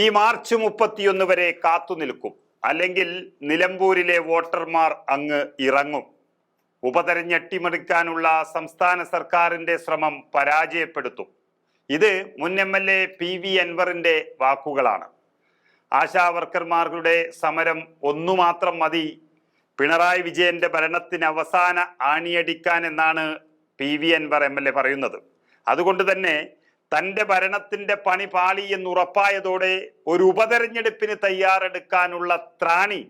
ഈ മാർച്ച് 31 വരെ കാത്തുനിൽക്കും. അല്ലെങ്കിൽ നിലമ്പൂരിലെ വോട്ടർമാർ അങ്ങ് ഇറങ്ങും. ഉപതെരഞ്ഞെടുപ്പ് അട്ടിമറിക്കാനുള്ള സംസ്ഥാന സർക്കാരിന്റെ ശ്രമം പരാജയപ്പെടുത്തും. ഇത് മുൻ MLA PV അൻവറിന്റെ വാക്കുകളാണ്. ആശാവർക്കർമാരുടെ സമരം ഒന്നുമാത്രം മതി പിണറായി വിജയന്റെ ഭരണത്തിന് അവസാന ആണിയടിക്കാൻ എന്നാണ് PV അൻവർ MLA പറയുന്നത്. അതുകൊണ്ട് തന്നെ തന്റെ ഭരണത്തിന്റെ പണി പാളി എന്നുറപ്പായതോടെ ഒരു ഉപതെരഞ്ഞെടുപ്പിന് തയ്യാറെടുക്കാനുള്ള ത്രാണി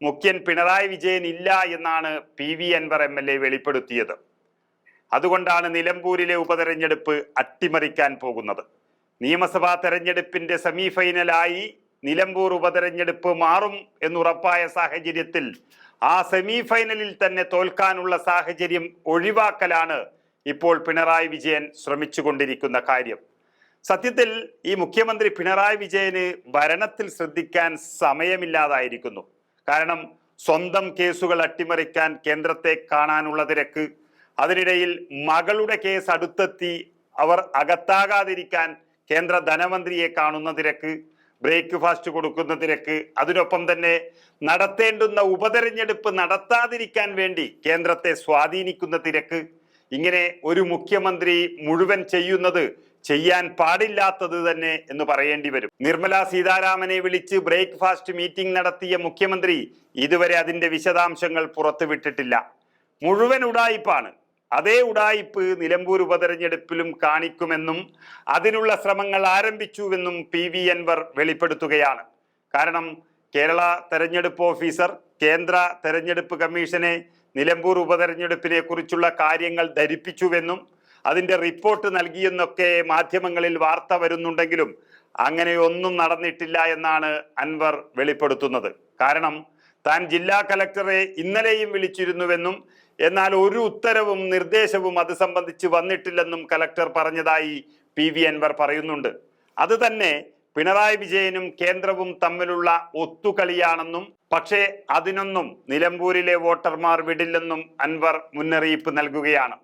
മുഖ്യൻ പിണറായി വിജയൻ ഇല്ല എന്നാണ് PV അൻവർ MLA വെളിപ്പെടുത്തിയത്. അതുകൊണ്ടാണ് നിലമ്പൂരിലെ ഉപതെരഞ്ഞെടുപ്പ് അട്ടിമറിക്കാൻ പോകുന്നത്. നിയമസഭാ തെരഞ്ഞെടുപ്പിന്റെ സെമിഫൈനലായി നിലമ്പൂർ ഉപതെരഞ്ഞെടുപ്പ് മാറും എന്നുറപ്പായ സാഹചര്യത്തിൽ ആ സെമിഫൈനലിൽ തന്നെ തോൽക്കാനുള്ള സാഹചര്യം ഒഴിവാക്കലാണ് ഇപ്പോൾ പിണറായി വിജയൻ ശ്രമിച്ചുകൊണ്ടിരിക്കുന്ന കാര്യം. സത്യത്തിൽ ഈ മുഖ്യമന്ത്രി പിണറായി വിജയന് ഭരണത്തിൽ ശ്രദ്ധിക്കാൻ സമയമില്ലാതായിരിക്കുന്നു. കാരണം സ്വന്തം കേസുകൾ അട്ടിമറിക്കാൻ കേന്ദ്രത്തെ കാണാനുള്ള തിരക്ക്, അതിനിടയിൽ മകളുടെ കേസ് അടുത്തെത്തി അവർ അകത്താകാതിരിക്കാൻ കേന്ദ്ര ധനമന്ത്രിയെ കാണുന്ന തിരക്ക്, ബ്രേക്ക്ഫാസ്റ്റ് കൊടുക്കുന്ന തിരക്ക്, അതിനൊപ്പം തന്നെ നടത്തേണ്ടുന്ന ഉപതെരഞ്ഞെടുപ്പ് നടത്താതിരിക്കാൻ വേണ്ടി കേന്ദ്രത്തെ സ്വാധീനിക്കുന്ന തിരക്ക്. ഇങ്ങനെ ഒരു മുഖ്യമന്ത്രി മുഴുവൻ ചെയ്യുന്നത് ചെയ്യാൻ പാടില്ലാത്തത് തന്നെ എന്ന് പറയേണ്ടി വരും. നിർമ്മല സീതാരാമനെ വിളിച്ച് ബ്രേക്ക്ഫാസ്റ്റ് മീറ്റിംഗ് നടത്തിയ മുഖ്യമന്ത്രി ഇതുവരെ അതിന്റെ വിശദാംശങ്ങൾ പുറത്തുവിട്ടിട്ടില്ല. മുഴുവൻ ഉഡായിപ്പാണ്. അതേ ഉഡായിപ്പ് നിലമ്പൂർ ഉപതെരഞ്ഞെടുപ്പിലും കാണിക്കുമെന്നും അതിനുള്ള ശ്രമങ്ങൾ ആരംഭിച്ചുവെന്നും PV അൻവർ വെളിപ്പെടുത്തുകയാണ്. കാരണം കേരള തെരഞ്ഞെടുപ്പ് ഓഫീസർ കേന്ദ്ര തെരഞ്ഞെടുപ്പ് കമ്മീഷനെ നിലമ്പൂർ ഉപതെരഞ്ഞെടുപ്പിനെ കുറിച്ചുള്ള കാര്യങ്ങൾ ധരിപ്പിച്ചുവെന്നും അതിന്റെ റിപ്പോർട്ട് നൽകിയെന്നൊക്കെ മാധ്യമങ്ങളിൽ വാർത്ത വരുന്നുണ്ടെങ്കിലും അങ്ങനെയൊന്നും നടന്നിട്ടില്ല എന്നാണ് അൻവർ വെളിപ്പെടുത്തുന്നത്. കാരണം താൻ ജില്ലാ കലക്ടറെ ഇന്നലെയും വിളിച്ചിരുന്നുവെന്നും എന്നാൽ ഒരു ഉത്തരവും നിർദ്ദേശവും അത് സംബന്ധിച്ച് വന്നിട്ടില്ലെന്നും കലക്ടർ പറഞ്ഞതായി PV അൻവർ പറയുന്നുണ്ട്. അത് തന്നെ പിണറായി വിജയനും കേന്ദ്രവും തമ്മിലുള്ള ഒത്തുകളിയാണെന്നും പക്ഷേ അതിനൊന്നും നിലമ്പൂരിലെ വോട്ടർമാർ വിടില്ലെന്നും അൻവർ മുന്നറിയിപ്പ് നൽകുകയാണ്.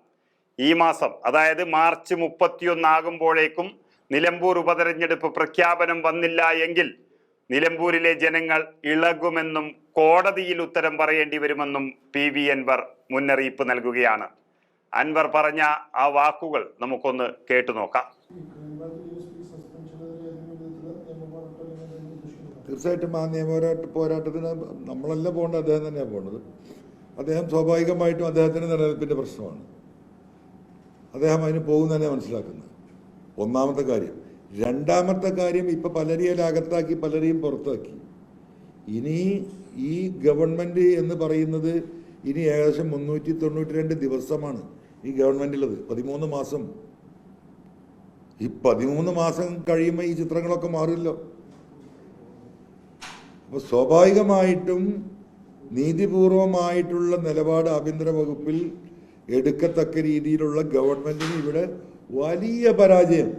ഈ മാസം അതായത് മാർച്ച് 31 ആകുമ്പോഴേക്കും നിലമ്പൂർ ഉപതെരഞ്ഞെടുപ്പ് പ്രഖ്യാപനം വന്നില്ല എങ്കിൽ നിലമ്പൂരിലെ ജനങ്ങൾ ഇളകുമെന്നും കോടതിയിൽ ഉത്തരം പറയേണ്ടി വരുമെന്നും PV അൻവർ മുന്നറിയിപ്പ് നൽകുകയാണ്. അൻവർ പറഞ്ഞ ആ വാക്കുകൾ നമുക്കൊന്ന് കേട്ടു നോക്കാം. തീർച്ചയായിട്ടും ആ പോരാട്ടത്തിന് നമ്മളല്ല പോകേണ്ടത്, അദ്ദേഹം തന്നെയാണ് പോകുന്നത്. അദ്ദേഹം സ്വാഭാവികമായിട്ടും അദ്ദേഹത്തിന് നിലനിൽപ്പിൻ്റെ പ്രശ്നമാണ്. അദ്ദേഹം അതിന് പോകും തന്നെ മനസ്സിലാക്കുന്നത് ഒന്നാമത്തെ കാര്യം. രണ്ടാമത്തെ കാര്യം, ഇപ്പം പലരെയും അകത്താക്കി പലരെയും പുറത്താക്കി. ഇനി ഈ ഗവൺമെൻറ് എന്ന് പറയുന്നത് ഇനി ഏകദേശം 392 ദിവസമാണ് ഈ ഗവൺമെൻറ്റുള്ളത്. 13 മാസം. ഈ 13 മാസം കഴിയുമ്പോൾ ഈ ചിത്രങ്ങളൊക്കെ മാറില്ലോ. അപ്പോൾ സ്വാഭാവികമായിട്ടും നീതിപൂർവമായിട്ടുള്ള നിലപാട് ആഭ്യന്തര വകുപ്പിൽ എടുക്കത്തക്ക രീതിയിലുള്ള ഗവൺമെൻറ്റിന് ഇവിടെ വലിയ പരാജയം.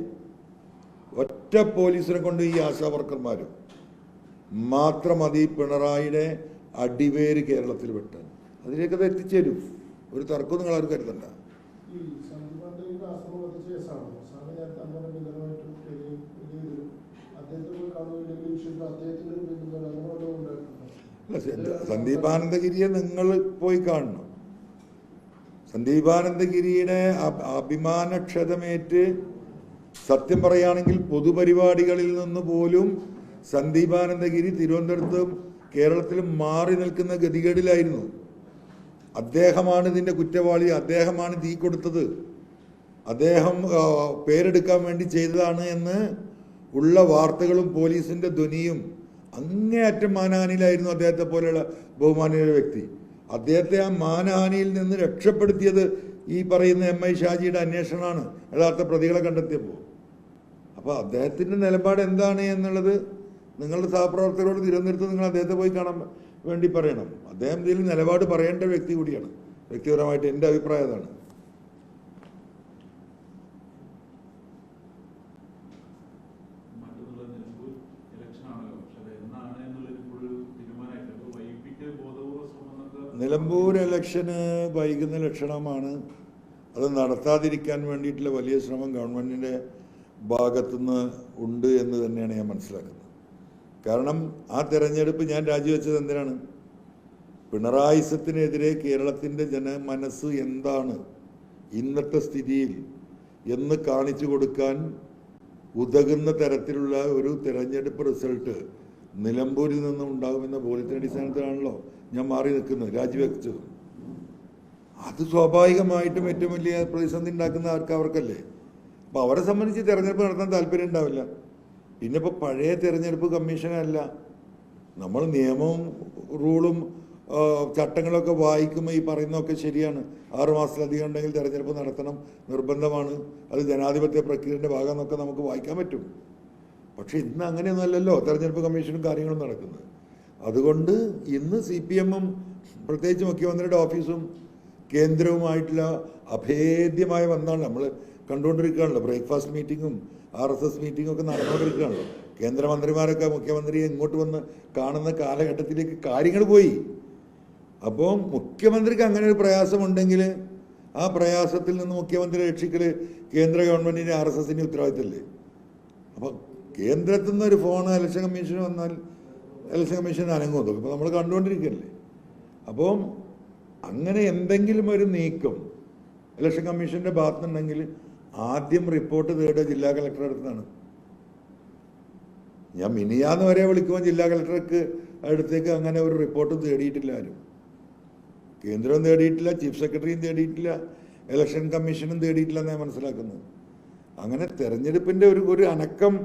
ഒറ്റ പോലീസിനെ കൊണ്ട് ഈ ആശാവർക്കർമാരും മാത്രം മതി പിണറായിയുടെ അടിവേര് കേരളത്തിൽ വെട്ടാൻ. അതിലേക്ക് അത് എത്തിച്ചേരും. ഒരു തർക്കവും നിങ്ങൾ ആരും കരുതണ്ട. സന്ദീപാനന്ദഗിരിയെ നിങ്ങൾ പോയി കാണണം. സന്ദീപാനന്ദഗിരിയുടെ അഭിമാനക്ഷതമേറ്റ് സത്യം പറയുകയാണെങ്കിൽ പൊതുപരിപാടികളിൽ നിന്ന് പോലും സന്ദീപാനന്ദഗിരി തിരുവനന്തപുരത്തും കേരളത്തിലും മാറി നിൽക്കുന്ന ഗതികേടിലായിരുന്നു. അദ്ദേഹമാണ് ഇതിൻ്റെ കുറ്റവാളി, അദ്ദേഹമാണ് തീ കൊടുത്തത്, അദ്ദേഹം പേരെടുക്കാൻ വേണ്ടി ചെയ്തതാണ് എന്ന് ഉള്ള വാർത്തകളും പോലീസിൻ്റെ ധ്വനിയും അങ്ങേയറ്റം മാനഹാനിയിലായിരുന്നു അദ്ദേഹത്തെ പോലെയുള്ള ബഹുമാനീയ വ്യക്തി. അദ്ദേഹത്തെ ആ മാനഹാനിയിൽ നിന്ന് രക്ഷപ്പെടുത്തിയത് ഈ പറയുന്ന MI ഷാജിയുടെ അന്വേഷണമാണ് യഥാർത്ഥ പ്രതികളെ കണ്ടെത്തിയപ്പോൾ. അപ്പോൾ അദ്ദേഹത്തിൻ്റെ നിലപാട് എന്താണ് എന്നുള്ളത് നിങ്ങളുടെ സഹപ്രവർത്തകരോട് തിരുവനന്തപുരത്ത് നിങ്ങൾ അദ്ദേഹത്തെ പോയി കാണാൻ വേണ്ടി പറയണം. അദ്ദേഹം ഇതിൽ നിലപാട് പറയേണ്ട വ്യക്തി കൂടിയാണ്. വ്യക്തിപരമായിട്ട് എൻ്റെ അഭിപ്രായം അതാണ്. നിലമ്പൂർ ഇലക്ഷന് വൈകുന്ന ലക്ഷണമാണ്. അത് നടത്താതിരിക്കാൻ വേണ്ടിയിട്ടുള്ള വലിയ ശ്രമം ഗവൺമെൻറ്റിൻ്റെ ഭാഗത്തുനിന്ന് ഉണ്ട് എന്ന് തന്നെയാണ് ഞാൻ മനസ്സിലാക്കുന്നത്. കാരണം ആ തെരഞ്ഞെടുപ്പ് ഞാൻ രാജിവെച്ചത് എന്തിനാണ്? പിണറായിസത്തിനെതിരെ കേരളത്തിൻ്റെ ജനമനസ്സ് എന്താണ് ഇന്നത്തെ സ്ഥിതിയിൽ എന്ന് കാണിച്ചു കൊടുക്കാൻ ഉതകുന്ന തരത്തിലുള്ള ഒരു തെരഞ്ഞെടുപ്പ് റിസൾട്ട് നിലമ്പൂരിൽ നിന്നും ഉണ്ടാകുമെന്ന ബോധ്യത്തിൻ്റെ അടിസ്ഥാനത്തിലാണല്ലോ ഞാൻ മാറി നിൽക്കുന്നത്, രാജിവെച്ചത്. അത് സ്വാഭാവികമായിട്ടും ഏറ്റവും വലിയ പ്രതിസന്ധി ഉണ്ടാക്കുന്ന അവർക്കല്ലേ. അപ്പോൾ അവരെ സംബന്ധിച്ച് തെരഞ്ഞെടുപ്പ് നടത്താൻ താല്പര്യം ഉണ്ടാവില്ല. പിന്നെ ഇപ്പോൾ പഴയ തെരഞ്ഞെടുപ്പ് കമ്മീഷനല്ല, നമ്മൾ നിയമവും റൂളും ചട്ടങ്ങളൊക്കെ വായിക്കുമ്പോൾ ഈ പറയുന്നതൊക്കെ ശരിയാണ്. 6 മാസത്തിലധികം ഉണ്ടെങ്കിൽ തെരഞ്ഞെടുപ്പ് നടത്തണം, നിർബന്ധമാണ്, അത് ജനാധിപത്യ പ്രക്രിയയുടെ ഭാഗം എന്നൊക്കെ നമുക്ക് വായിക്കാൻ പറ്റും. പക്ഷെ ഇന്ന് അങ്ങനെയൊന്നുമല്ലല്ലോ തെരഞ്ഞെടുപ്പ് കമ്മീഷനും കാര്യങ്ങളും നടക്കുന്നത്. അതുകൊണ്ട് ഇന്ന് CPM-ഉം പ്രത്യേകിച്ച് മുഖ്യമന്ത്രിയുടെ ഓഫീസും കേന്ദ്രവുമായിട്ടുള്ള അഭേദ്യമായ ബന്ധമാണ് നമ്മൾ കണ്ടുകൊണ്ടിരിക്കുകയാണല്ലോ. ബ്രേക്ക്ഫാസ്റ്റ് മീറ്റിങ്ങും RSS മീറ്റിങ്ങും ഒക്കെ നടന്നുകൊണ്ടിരിക്കുകയാണല്ലോ. കേന്ദ്രമന്ത്രിമാരൊക്കെ മുഖ്യമന്ത്രിയെ ഇങ്ങോട്ട് വന്ന് കാണുന്ന കാലഘട്ടത്തിലേക്ക് കാര്യങ്ങൾ പോയി. അപ്പോൾ മുഖ്യമന്ത്രിക്ക് അങ്ങനെ ഒരു പ്രയാസമുണ്ടെങ്കിൽ ആ പ്രയാസത്തിൽ നിന്ന് മുഖ്യമന്ത്രി രക്ഷിക്കൽ കേന്ദ്ര ഗവൺമെൻറ്റിൻ്റെ RSS-ൻ്റെ ഉത്തരവാദിത്തമല്ലേ. അപ്പോൾ കേന്ദ്രത്തിൽ നിന്ന് ഒരു ഫോൺ ഇലക്ഷൻ കമ്മീഷന് വന്നാൽ ഇലക്ഷൻ കമ്മീഷൻ അനങ്ങുമല്ലോ. ഇപ്പോൾ നമ്മൾ കണ്ടുകൊണ്ടിരിക്കുകയല്ലേ. അപ്പോൾ അങ്ങനെ എന്തെങ്കിലും ഒരു നീക്കം ഇലക്ഷൻ കമ്മീഷൻ്റെ ഭാഗത്തുനിന്നുണ്ടെങ്കിൽ ആദ്യം റിപ്പോർട്ട് തേടുക ജില്ലാ കളക്ടറുടെ അടുത്താണ്. ഞാൻ മിനിയാന്ന് വരെ വിളിക്കുമ്പോൾ ജില്ലാ കളക്ടർക്ക് അടുത്തേക്ക് അങ്ങനെ ഒരു റിപ്പോർട്ടും തേടിയിട്ടില്ല ആരും. കേന്ദ്രവും തേടിയിട്ടില്ല, ചീഫ് സെക്രട്ടറിയും തേടിയിട്ടില്ല, ഇലക്ഷൻ കമ്മീഷനും തേടിയിട്ടില്ല എന്നാണ് മനസ്സിലാക്കുന്നത്. അങ്ങനെ തെരഞ്ഞെടുപ്പിൻ്റെ ഒരു അനക്കം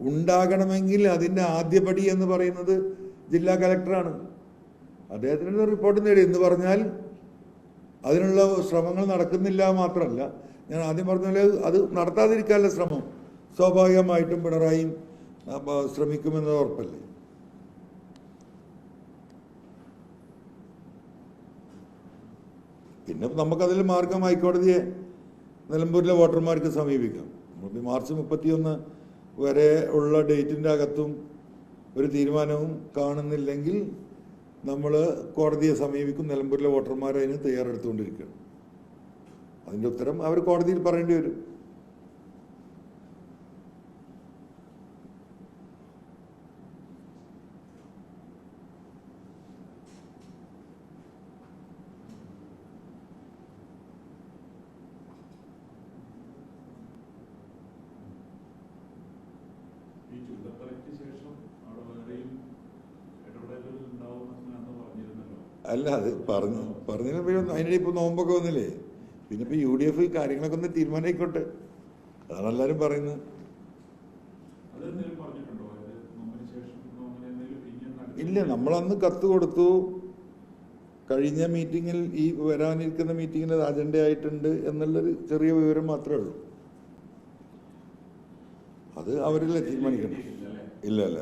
ഉണ്ടാകണമെങ്കിൽ അതിൻ്റെ ആദ്യപടി എന്ന് പറയുന്നത് ജില്ലാ കളക്ടറാണ്. അദ്ദേഹത്തിൻ്റെ റിപ്പോർട്ട് നേടി എന്ന് പറഞ്ഞാൽ അതിനുള്ള ശ്രമങ്ങൾ നടക്കുന്നില്ല മാത്രമല്ല, ഞാൻ ആദ്യം പറഞ്ഞ പോലെ അത് നടത്താതിരിക്കാനുള്ള ശ്രമം സ്വാഭാവികമായിട്ടും പിണറായിയും ശ്രമിക്കുമെന്നത് ഉറപ്പല്ലേ. പിന്നെ നമുക്കതിൽ മാർഗം ഹൈക്കോടതിയെ നിലമ്പൂരിലെ വോട്ടർമാർക്ക് സമീപിക്കാം. മാർച്ച് 31 വരെ ഉള്ള ഡേറ്റിൻ്റെ അകത്തും ഒരു തീരുമാനവും കാണുന്നില്ലെങ്കിൽ നമ്മൾ കോടതിയെ സമീപിക്കും. നിലമ്പൂരിലെ വോട്ടർമാർ അതിന് തയ്യാറെടുത്തുകൊണ്ടിരിക്കുകയാണ്. അതിൻ്റെ ഉത്തരം അവർ കോടതിയിൽ പറയേണ്ടി വരും. അല്ല, അത് പറഞ്ഞതിന് പിന്നെ അതിനിടെ ഇപ്പോൾ നോമ്പൊക്കെ വന്നില്ലേ, പിന്നെ ഇപ്പോൾ UDF കാര്യങ്ങളൊക്കെ ഒന്ന് തീരുമാനമായിക്കോട്ടെ, അതാണ് എല്ലാവരും പറയുന്നത്. ഇല്ല, നമ്മളന്ന് കത്ത് കൊടുത്തു. കഴിഞ്ഞ മീറ്റിങ്ങിൽ ഈ വരാനിരിക്കുന്ന മീറ്റിങ്ങിൽ അത് അജണ്ട ആയിട്ടുണ്ട് എന്നുള്ളൊരു ചെറിയ വിവരം മാത്രമേ ഉള്ളൂ. അത് അവരല്ലേ തീരുമാനിക്കണം. ഇല്ല.